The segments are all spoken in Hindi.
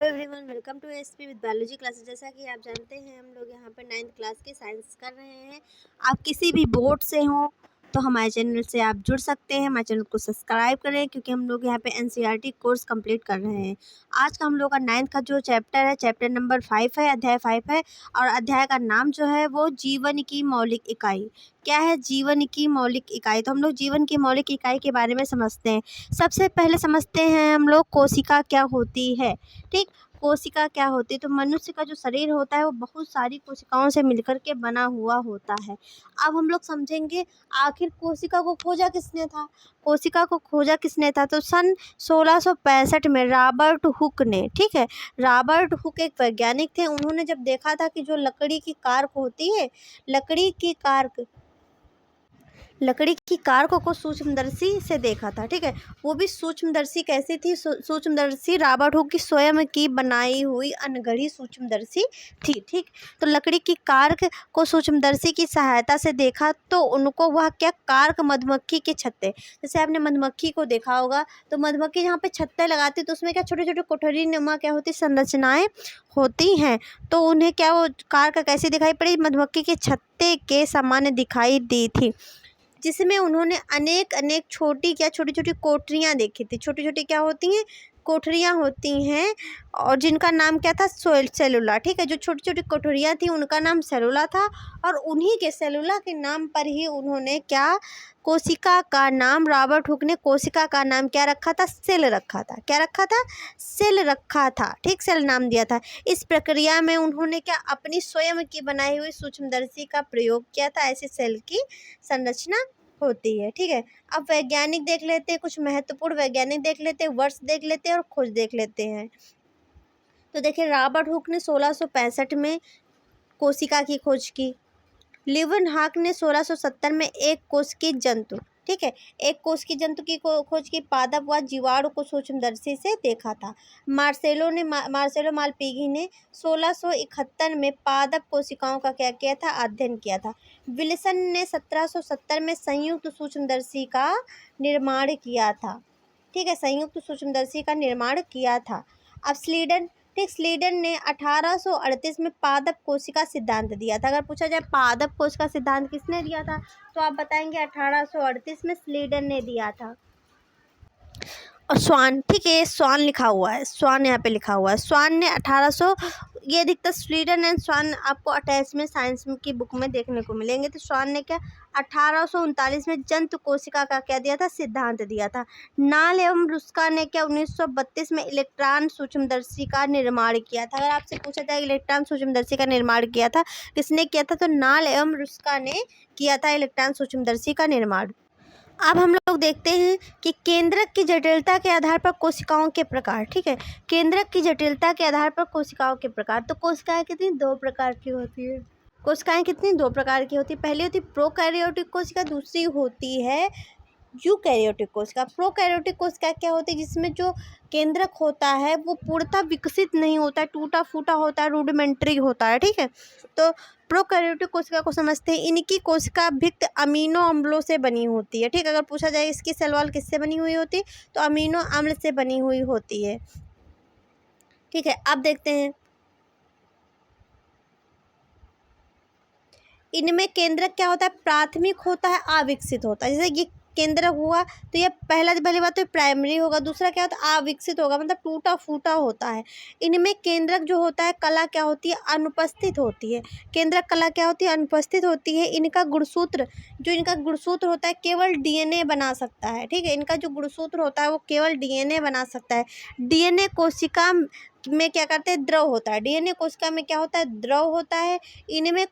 Everyone, welcome to SP with biology classes. जैसा कि आप जानते हैं, हम लोग यहाँ पर 9th क्लास की साइंस कर रहे हैं। आप किसी भी बोर्ड से हो तो हमारे चैनल से आप जुड़ सकते हैं। हमारे चैनल को सब्सक्राइब करें क्योंकि हम लोग यहाँ पे एनसीईआरटी कोर्स कंप्लीट कर रहे हैं। आज का हम लोग का 9th का जो चैप्टर है, चैप्टर नंबर 5 है, अध्याय 5 है। और अध्याय का नाम जो है वो जीवन की मौलिक इकाई। क्या है जीवन की मौलिक इकाई? तो हम लोग जीवन की मौलिक इकाई के बारे में समझते हैं। सबसे पहले समझते हैं हम लोग कोशिका क्या होती है। ठीक, कोशिका क्या होती है? तो मनुष्य का जो शरीर होता है वो बहुत सारी कोशिकाओं से मिलकर के बना हुआ होता है। अब हम लोग समझेंगे आखिर कोशिका को खोजा किसने था। कोशिका को खोजा किसने था? तो सन 1665 में रॉबर्ट हुक ने, ठीक है, रॉबर्ट हुक एक वैज्ञानिक थे। उन्होंने जब देखा था कि जो लकड़ी की कार्क होती है, लकड़ी की कार्क को सूक्ष्मदर्शी से देखा था। ठीक है, वो भी सूक्ष्मदर्शी कैसी थी? सूक्ष्मदर्शी रॉबर्ट हुक की स्वयं की बनाई हुई अनगढ़ी सूक्ष्मदर्शी थी। ठीक, तो लकड़ी की कार्क को सूक्ष्मदर्शी की सहायता से देखा तो उनको वह क्या, कार्क मधुमक्खी के छत्ते, जैसे आपने मधुमक्खी को देखा होगा तो मधुमक्खी जहाँ पे छत्ते लगाती तो उसमें क्या छोटे छोटे कोठरी नुमा क्या होती, संरचनाएं होती हैं। तो उन्हें क्या, वो कार्क कैसी दिखाई पड़ी? मधुमक्खी के छत्ते के समान दिखाई दी थी, जिसमें उन्होंने अनेक छोटी छोटी कोठरियाँ देखी थी। छोटी छोटी क्या होती हैं? कोठरियाँ होती हैं, और जिनका नाम क्या था? सेलुला। ठीक है, जो छोटी छोटी कोठरियाँ थी उनका नाम सेलुला था। और उन्हीं के सेलुला के नाम पर ही उन्होंने क्या, कोशिका का नाम, रॉबर्ट हुक ने कोशिका का नाम क्या रखा था? सेल रखा था। क्या रखा था? सेल रखा था। ठीक, सेल नाम दिया था। इस प्रक्रिया में उन्होंने क्या, अपनी स्वयं की बनाई हुई सूक्ष्मदर्शी का प्रयोग किया था। ऐसे सेल की संरचना होती है। ठीक है, अब वैज्ञानिक देख लेते हैं, कुछ महत्वपूर्ण वैज्ञानिक देख लेते हैं, वर्ष देख लेते हैं और खोज देख लेते हैं। तो देखिए, रॉबर्ट हुक ने 1665 में कोशिका की खोज की। लीवनहॉक ने 1670 में एक कोश की जंतु, ठीक है, एक कोश की जंतु की खोज की। पादप व जीवाणु को सूक्ष्मदर्शी से देखा था। मार्सेलो मालपीगी ने 1671 में पादप कोशिकाओं का क्या किया था? अध्ययन किया था। विल्सन ने 1770 में संयुक्त सूक्ष्मदर्शी का निर्माण किया था। ठीक है, संयुक्त सूक्ष्मदर्शी का निर्माण किया था। अब स्लीडन, ठीक, स्लीडन ने 1838 में पादप कोश का सिद्धांत दिया था। अगर पूछा जाए पादप कोश का सिद्धांत किसने दिया था, तो आप बताएंगे 1838 में स्लीडन ने दिया था। और स्वान, ठीक है, स्वान लिखा हुआ है, स्वान यहाँ पे लिखा हुआ है। स्वान ने 1800, ये अधिकतर स्वीडन एंड स्वान आपको अटैचमेंट साइंस की बुक में देखने को मिलेंगे। तो स्वान ने क्या, 1839 में जंतु कोशिका का क्या दिया था? सिद्धांत दिया था। नाल एवं रुस्का ने क्या, 1932 में इलेक्ट्रॉन सूक्ष्मदर्शी का निर्माण किया था। अगर आपसे पूछा जाए इलेक्ट्रॉन सूक्ष्मदर्शी का निर्माण किया था किसने किया था, तो नाल एवं रुस्का ने किया था इलेक्ट्रॉन सूक्ष्मदर्शी का निर्माण। अब हम लोग देखते हैं कि केंद्रक की जटिलता के आधार पर कोशिकाओं के प्रकार। ठीक है, केंद्रक की जटिलता के आधार पर कोशिकाओं के प्रकार। तो कोशिकाएं कितनी, दो प्रकार की होती है। कोशिकाएं कितनी, दो प्रकार की होती है। पहली होती है प्रोकैरियोटिक कोशिका, दूसरी होती है यूकैरियोटिक कोशिका। प्रोकैरियोटिक कोशिका क्या होती है? जिसमें जो केंद्रक होता है वो पूर्णतः विकसित नहीं होता है, टूटा फूटा होता है, रूडिमेंट्री होता है। ठीक है, तो प्रोकैरियोटिक कोशिका को समझते हैं। इनकी कोशिका भित्त अमीनो अम्लों से बनी होती है। ठीक, अगर पूछा जाए इसकी सेल वॉल किससे बनी हुई होती है, तो अमीनो अम्ल से बनी हुई होती है। ठीक है, अब देखते हैं इनमें केंद्रक क्या होता है? प्राथमिक होता है, अविकसित होता है। जैसे ये केंद्रक हुआ तो ये पहली बात तो प्राइमरी होगा, दूसरा क्या होता है? अविकसित होगा, मतलब टूटा फूटा होता है। इनमें केंद्रक जो होता है, कला क्या होती है? अनुपस्थित होती है। केंद्रक कला क्या होती है? अनुपस्थित होती है। इनका गुणसूत्र, जो इनका गुणसूत्र होता है केवल डीएनए बना सकता है। ठीक है, इनका जो गुणसूत्र होता है वो केवल डीएनए बना सकता है। डीएनए कोशिका में क्या करते हैं? द्रव होता है। डीएनए कोशिका में क्या होता है? द्रव होता है। इनमें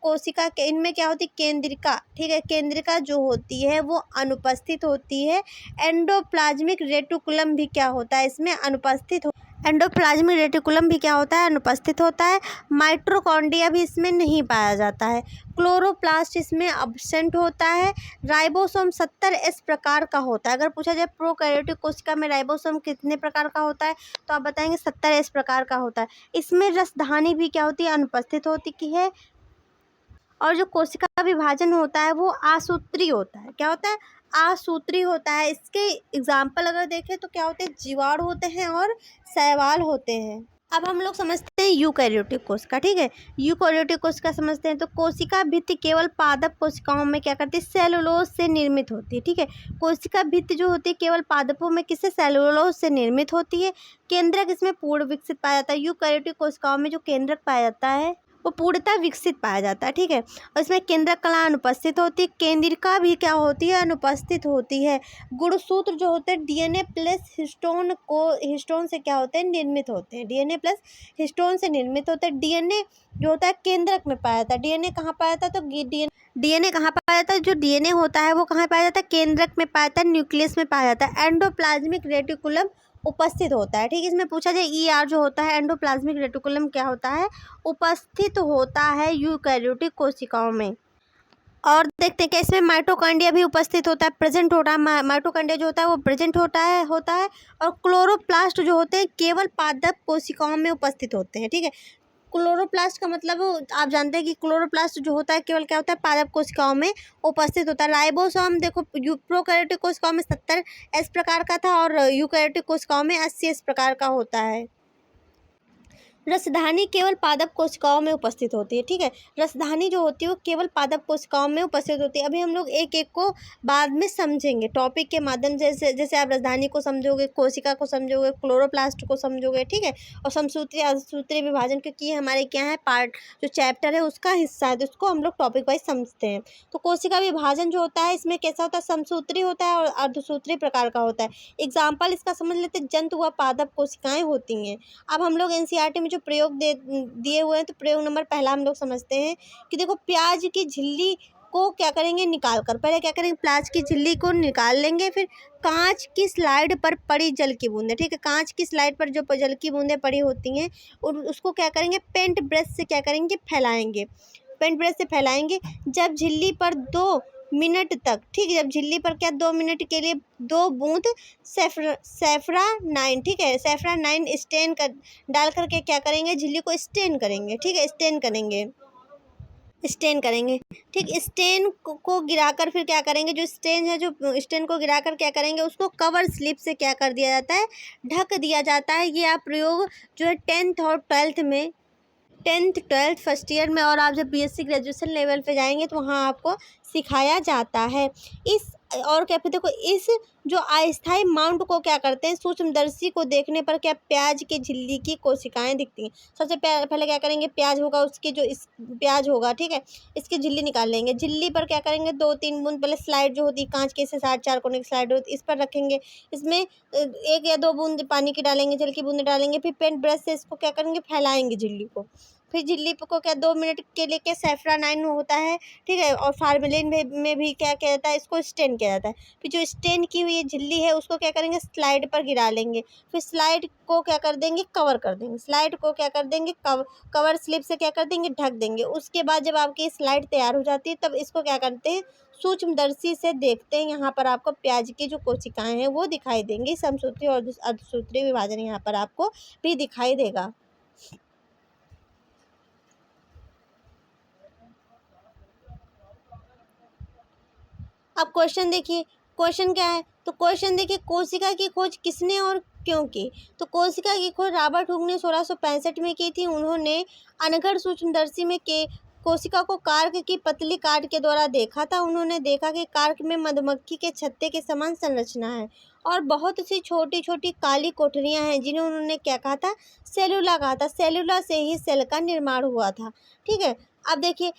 क्या होती है? केंद्रिका। ठीक है, केंद्रिका जो होती है वो अनुपस्थित होती है। एंडोप्लाज्मिक रेटिकुलम भी क्या होता है? इसमें अनुपस्थित हो एंडोप्लाज्मिक रेटिकुलम भी क्या होता है? अनुपस्थित होता है। माइटोकॉन्ड्रिया भी इसमें नहीं पाया जाता है। क्लोरोप्लास्ट इसमें अब्सेंट होता है। राइबोसोम 70S प्रकार का होता है। अगर पूछा जाए प्रोकैरियोटिक कोशिका में राइबोसोम कितने प्रकार का होता है, तो आप बताएंगे 70S प्रकार का होता है। इसमें रसधानी भी क्या होती है? अनुपस्थित होती है। और जो कोशिका विभाजन होता है वो आसूत्री होता है। क्या होता है? आसूत्री होता है। इसके एग्जाम्पल अगर देखें तो क्या होते हैं? जीवाणु होते हैं और शैवाल होते हैं। अब हम लोग समझते हैं यूकैरियोटिक कोशिका, ठीक है। यूकैरियोटिक कोशिका समझते हैं तो कोशिका भित्ति केवल पादप कोशिकाओं में क्या करती है, सेलुलोज से निर्मित होती है, ठीक है। कोशिका भित्ति जो होती है केवल पादपों में किससे, सेलुलोज से निर्मित होती है। केंद्रक इसमें पूर्ण विकसित पाया जाता है। यूकैरियोटिक कोशिकाओं में जो केंद्रक पाया जाता है वो पूर्णतः विकसित पाया जाता है, ठीक है। और इसमें केंद्रक कला अनुपस्थित होती है, केंद्रिका भी क्या होती है, अनुपस्थित होती है। गुणसूत्र जो होते हैं डीएनए प्लस हिस्टोन से क्या होते हैं, निर्मित होते हैं। डीएनए प्लस हिस्टोन से निर्मित होते हैं। डीएनए जो होता है केंद्रक में पाया जाता है। डीएनए कहाँ पाया जाता है, तो डीएनए कहाँ पाया जाता है, जो डीएनए होता है वो कहाँ पाया जाता है, केंद्रक में पाया जाता है, न्यूक्लियस में पाया जाता है। एंडोप्लाज्मिक रेटिकुलम उपस्थित होता है, ठीक है। इसमें पूछा जाए ईआर जो होता है, एंडोप्लाज्मिक रेटिकुलम क्या होता है, उपस्थित होता है यूकैरियोटिक कोशिकाओं में। और देखते हैं कि इसमें माइटोकॉन्ड्रिया भी उपस्थित होता है, प्रेजेंट होता है। माइटोकॉन्ड्रिया जो होता है वो प्रेजेंट होता है। और क्लोरोप्लास्ट जो होते हैं केवल पादप कोशिकाओं में उपस्थित होते हैं, ठीक है। क्लोरोप्लास्ट का मतलब आप जानते हैं कि क्लोरोप्लास्ट जो होता है केवल क्या होता है, पादप कोशिकाओं में उपस्थित होता है। राइबोसोम देखो प्रोकैरियोटिक कोशिकाओं में 70 एस प्रकार का था और यूकैरियोटिक कोशिकाओं में 80 एस प्रकार का होता है। रसधानी केवल पादप कोशिकाओं में उपस्थित होती है, ठीक है। रसधानी जो होती है वो केवल पादप कोशिकाओं में उपस्थित होती है। अभी हम लोग एक एक को बाद में समझेंगे टॉपिक के माध्यम से, जैसे आप रसधानी को समझोगे, कोशिका को समझोगे, क्लोरोप्लास्ट को समझोगे, ठीक है। और समसूत्री असूत्री विभाजन, क्योंकि ये हमारे क्या है, पार्ट जो चैप्टर है उसका हिस्सा है, तो उसको हम लोग टॉपिक वाइज समझते हैं। तो कोशिका विभाजन जो होता है इसमें कैसा होता है, समसूत्री होता है और अर्धसूत्री प्रकार का होता है। एग्जाम्पल इसका समझ लेते हैं, जंतु व पादप कोशिकाएं होती हैं। अब हम लोग एनसीईआरटी में जो प्रयोग दिए हुए हैं, तो प्रयोग नंबर पहला हम लोग समझते हैं कि देखो प्याज की झिल्ली को क्या करेंगे, निकाल कर, पहले क्या करेंगे, प्याज की झिल्ली को निकाल लेंगे, फिर कांच की स्लाइड पर पड़ी जल की बूंदें, ठीक है। कांच की स्लाइड पर जो जल की बूंदें पड़ी होती हैं और उसको क्या करेंगे, पेंट ब्रश से क्या करेंगे, फैलाएंगे। पेंट ब्रश से फैलाएंगे। जब झिल्ली पर 2 मिनट तक, ठीक है, जब झिल्ली पर क्या 2 मिनट के लिए 2 बूंद सेफ्रानाइन, ठीक है, सेफ्रानाइन स्टेन कर डाल करके क्या करेंगे, झिल्ली को स्टेन करेंगे, ठीक है, स्टेन करेंगे, ठीक। स्टेन को गिराकर फिर क्या करेंगे, जो स्टेन है, जो स्टेन को गिराकर क्या करेंगे, उसको कवर स्लिप से क्या कर दिया जाता है, ढक दिया जाता है। ये आप प्रयोग जो है 10th और 12th फर्स्ट ईयर में, और आप जब बीएससी ग्रेजुएशन लेवल पे जाएंगे तो वहाँ आपको सिखाया जाता है। इस और क्या, फिर देखो इस जो अस्थायी माउंट को क्या करते हैं, सूक्ष्मदर्शी को देखने पर क्या प्याज के झिल्ली की कोशिकाएं दिखती हैं। सबसे पहले क्या करेंगे, प्याज होगा, उसके जो इस प्याज होगा, ठीक है, इसकी झिल्ली निकाल लेंगे। झिल्ली पर क्या करेंगे, 2-3 बूंद पहले स्लाइड जो होती है कांच के, से 4 कोने की स्लाइड होती है, इस पर रखेंगे। इसमें 1 या 2 बूंद पानी की डालेंगे, जल की बूंद डालेंगे, फिर पेंट ब्रश से इसको क्या करेंगे, फैलाएंगे झिल्ली को। फिर झिल्ली को क्या 2 मिनट के लिए क्या सेफ्रानाइन होता है, ठीक है, और फार्मेलिन में भी क्या किया जाता है, इसको स्टेन किया जाता है। फिर जो स्टेन की हुई झिल्ली है उसको क्या करेंगे, स्लाइड पर गिरा लेंगे। फिर स्लाइड को क्या कर देंगे, कवर कर देंगे। स्लाइड को क्या कर देंगे, कवर स्लिप से क्या कर देंगे, ढक देंगे। उसके बाद जब आपकी स्लाइड तैयार हो जाती है तब इसको क्या करते हैं, सूक्ष्मदर्शी से देखते हैं। यहाँ पर आपको प्याज की जो कोशिकाएं हैं वो दिखाई देंगी। समसूत्री और अर्धसूत्री विभाजन यहाँ पर आपको भी दिखाई देगा। अब क्वेश्चन देखिए, क्वेश्चन क्या है, तो क्वेश्चन देखिए, कोशिका की खोज किसने और क्यों की। तो कोशिका की खोज रॉबर्ट हुक ने 1665 में की थी। उन्होंने अनगढ़ सूक्ष्मदर्शी में के कोशिका को कार्क की पतली काट के द्वारा देखा था। उन्होंने देखा कि कार्क में मधुमक्खी के छत्ते के समान संरचना है और बहुत सी छोटी छोटी काली कोठरियां हैं, जिन्हें उन्होंने क्या कहा था, सेलुला कहा था। सेलुला से ही सेल का निर्माण हुआ था, ठीक है। अब देखिए,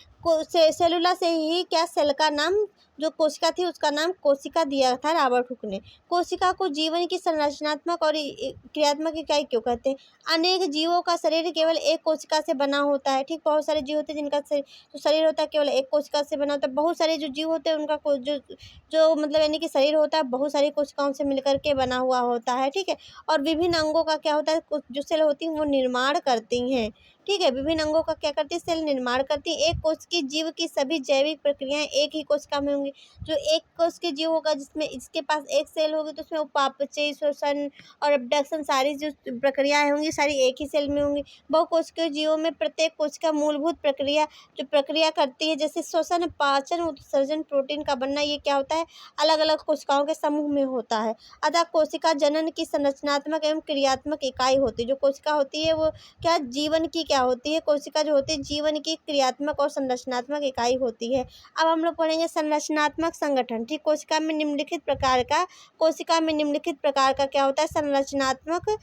सेलुला से ही क्या सेल का नाम, जो कोशिका थी उसका नाम कोशिका दिया था रॉबर्ट हुक ने। कोशिका को जीवन की संरचनात्मक और क्रियात्मक इकाई क्यों कहते हैं। अनेक जीवों का शरीर केवल एक कोशिका से बना होता है, ठीक। बहुत सारे जीव होते हैं जिनका जो शरीर होता है केवल एक कोशिका से बना होता है। बहुत सारे जो जीव होते हैं उनका जो मतलब यानी कि शरीर होता है बहुत सारी कोशिकाओं से मिलकर के बना हुआ होता है, ठीक है। और विभिन्न अंगों का क्या होता है, जो सेल होती हैं वो निर्माण करती हैं, ठीक है। विभिन्न अंगों का क्या करती है, सेल निर्माण करती है। एक कोशिका की जीव की सभी जैविक प्रक्रियाएं एक ही कोशिका में होंगी। जो एक कोश के जीव होगा जिसमें इसके पास एक सेल होगी तो उसमें उपापचय, श्वसन और अपडक्शन सारी जो प्रक्रियाएं होंगी सारी एक ही सेल में होंगी। बहुकोशिकीय जीवों में प्रत्येक कोशिका मूलभूत प्रक्रिया जो प्रक्रिया करती है, जैसे श्वसन, पाचन, उत्सर्जन, प्रोटीन का बनना, ये क्या होता है, अलग अलग कोशिकाओं के समूह में होता है। अतः कोशिका जनन की संरचनात्मक एवं क्रियात्मक इकाई होती है। जो कोशिका होती है वो क्या जीवन की क्या होती है, कोशिका जो होती है जीवन की क्रियात्मक और संरचनात्मक इकाई होती है। अब हम लोग पढ़ेंगे संरचनात्मक संगठन। ठीक, कोशिका में निम्नलिखित प्रकार का क्या होता है, संरचनात्मक,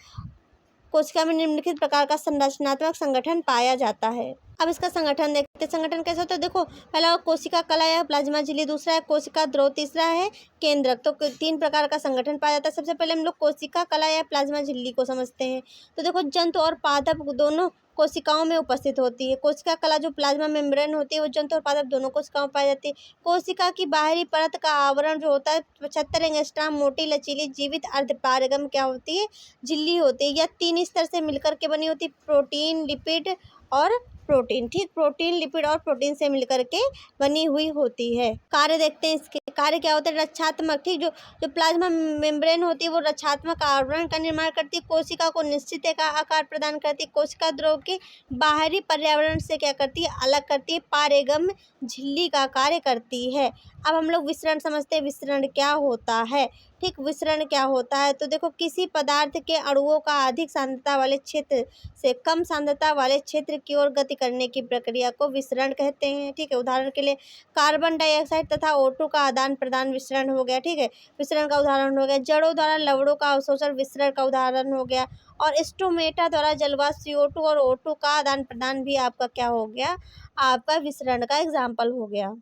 कोशिका में निम्नलिखित प्रकार का संरचनात्मक संगठन पाया जाता है। अब इसका संगठन देखते हैं। संगठन कैसे होता है, देखो पहला कोशिका कला या प्लाज्मा झिल्ली, दूसरा है कोशिका द्रव, तीसरा है केंद्रक। तो 3 प्रकार का संगठन पाया जाता है। सबसे पहले हम लोग कोशिका कला या प्लाज्मा झिल्ली को समझते हैं। तो देखो जंतु और पादप दोनों कोशिकाओं में उपस्थित होती है। कोशिका कला जो प्लाज्मा मेम्ब्रेन होती है वो जंतु और पादप दोनों कोशिकाओं में पाई जाती है। कोशिका की बाहरी परत का आवरण जो होता है 75 एंगस्ट्रॉम मोटी लचीली जीवित अर्धपारगम क्या होती है, झिल्ली होती है। यह 3 स्तर से मिलकर के बनी होती है, प्रोटीन, लिपिड और प्रोटीन। ठीक, प्रोटीन, लिपिड और प्रोटीन से मिलकर के बनी हुई होती है। कार्य देखते हैं इसके। कार्य क्या होता है, रक्षात्मक। ठीक, जो प्लाज्मा मेम्ब्रेन होती है वो रक्षात्मक आवरण का निर्माण करती है, कोशिका को निश्चित एक आकार प्रदान करती है, कोशिका द्रव के बाहरी पर्यावरण से क्या करती है, अलग करती है, पारेगम झिल्ली का कार्य करती है। अब हम लोग विसरण समझते हैं। विसरण क्या होता है, ठीक, विसरण क्या होता है, तो देखो किसी पदार्थ के अणुओं का अधिक सांद्रता वाले क्षेत्र से कम सांद्रता वाले क्षेत्र की ओर गति करने की प्रक्रिया को विसरण कहते हैं। ठीक है, उदाहरण के लिए कार्बन डाइऑक्साइड तथा O2 का आदान प्रदान विसरण हो गया। ठीक है, विसरण का उदाहरण हो गया। जड़ों द्वारा लवणों का अवशोषण विसरण का उदाहरण हो गया। और स्टोमेटा द्वारा जलवाष्प CO2 और O2 का आदान प्रदान भी आपका क्या हो गया, आपका विसरण का एग्जाम्पल हो गया।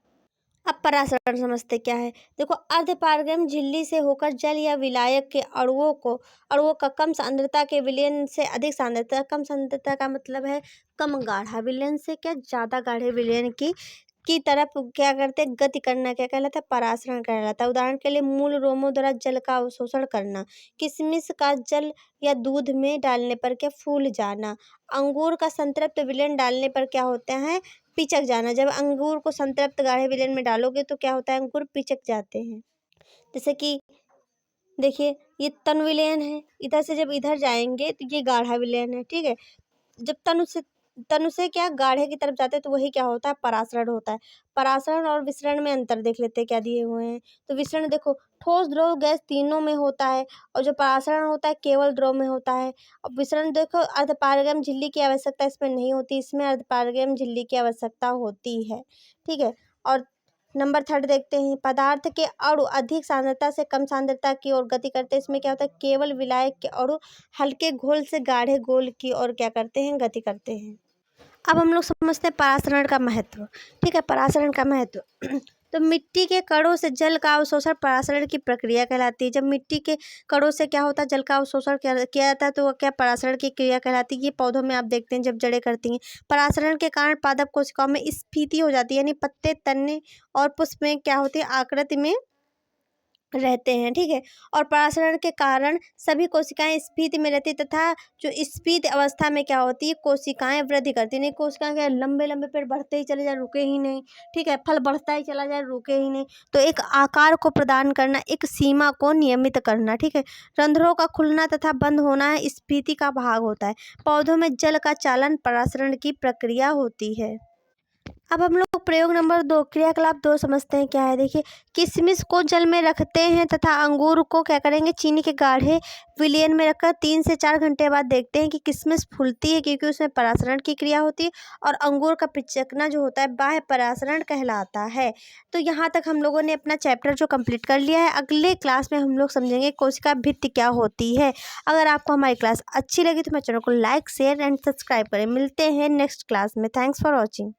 अब परासरण समझते क्या है। देखो अर्धपारगम झिल्ली से होकर जल या विलायक के अणुओं का कम सांद्रता के विलयन से अधिक सांद्रता, कम सांद्रता का मतलब है कम गाढ़ा विलयन से क्या ज़्यादा गाढ़े विलयन की तरफ क्या करते हैं, गति करना क्या कहलाता है, परासरण कहलाता है। उदाहरण के लिए मूल रोमों द्वारा जल का अवशोषण करना, किशमिश का जल या दूध में डालने पर क्या फूल जाना, अंगूर का संतृप्त विलयन डालने पर क्या होते हैं, पिचक जाना। जब अंगूर को संतृप्त गाढ़े विलयन में डालोगे तो क्या होता है, अंगूर पिचक जाते हैं। जैसे कि देखिए ये तनु विलयन है, इधर से जब इधर जाएंगे तो ये गाढ़ा विलयन है। ठीक है, जब तनु से क्या गाढ़े की तरफ जाते हैं तो वही क्या होता है, परासरण होता है। परासरण और विसरण में अंतर देख लेते हैं क्या दिए हुए हैं। तो विसरण देखो ठोस, द्रव, गैस तीनों में होता है, और जो परासरण होता है केवल द्रव में होता है। और विसरण देखो अर्धपारगम झिल्ली की आवश्यकता इसमें नहीं होती, इसमें अर्धपारगम झिल्ली की आवश्यकता होती है। ठीक है, और नंबर 3 देखते हैं। पदार्थ के अणु अधिक सांद्रता से कम सांद्रता की ओर गति करते हैं। इसमें क्या होता है, केवल विलायक के अणु हल्के घोल से गाढ़े घोल की ओर क्या करते हैं, गति करते हैं। अब हम लोग समझते हैं परासरण का महत्व। ठीक है, परासरण का महत्व तो मिट्टी के कणों से जल का अवशोषण परासरण की प्रक्रिया कहलाती है। जब मिट्टी के कणों से क्या होता है, जल का अवशोषण किया जाता है तो वह क्या परासरण की क्रिया कहलाती है। ये पौधों में आप देखते हैं जब जड़ें करती हैं। परासरण के कारण पादप कोशिकाओं में स्फीति हो जाती है, यानी पत्ते, तने और पुष्प में क्या होती है, आकृति में रहते हैं। ठीक है, और परासरण के कारण सभी कोशिकाएं स्फीति में रहती तथा जो स्फीत अवस्था में क्या होती है, कोशिकाएं वृद्धि करती नहीं। कोशिकाएं क्या लंबे लंबे पेड़ बढ़ते ही चले जाए, रुके ही नहीं। ठीक है, फल बढ़ता ही चला जाए, रुके ही नहीं। तो एक आकार को प्रदान करना, एक सीमा को नियमित करना। ठीक है, रंध्रों का खुलना तथा बंद होना स्फीति का भाग होता है। पौधों में जल का चालन परासरण की प्रक्रिया होती है। अब हम लोग प्रयोग नंबर 2 क्रियाकलाप 2 समझते हैं क्या है। देखिए किशमिश को जल में रखते हैं तथा अंगूर को क्या करेंगे, चीनी के गाढ़े विलयन में रखकर 3 से 4 घंटे बाद देखते हैं कि किशमिश फूलती है, क्योंकि उसमें परासरण की क्रिया होती है, और अंगूर का पिचकना जो होता है बाह्य परासरण कहलाता है। तो यहाँ तक हम लोगों ने अपना चैप्टर जो कंप्लीट कर लिया है। अगले क्लास में हम लोग समझेंगे कोशिका भित्ति क्या होती है। अगर आपको हमारी क्लास अच्छी लगी तो मेरे चैनल को लाइक, शेयर एंड सब्सक्राइब करें। मिलते हैं नेक्स्ट क्लास में। Thanks for watching.